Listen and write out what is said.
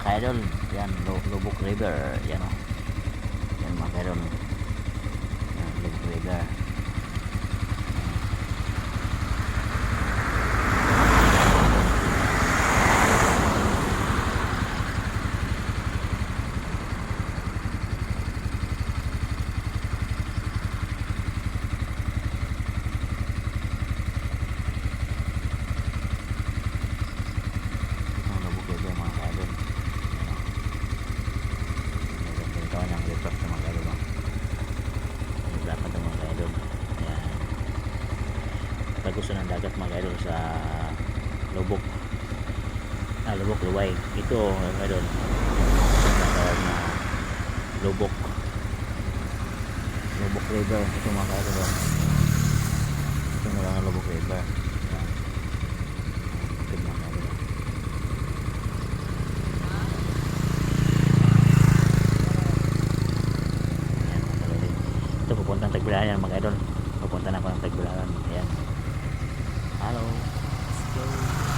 kaidol. Yan, Lubok River. Yan o. Yan mga kaidol. Yan, Lubok River. Gusto ng dagat mga idol sa Lubok Lubok Luway ito mga idol na Lubok River ito mga idol ito na lang Lubok River ito mga idol ito pupuntang Tagbilaran mga idol pupunta na ako ng Tagbilaran. Ayan. Hello. Let's go.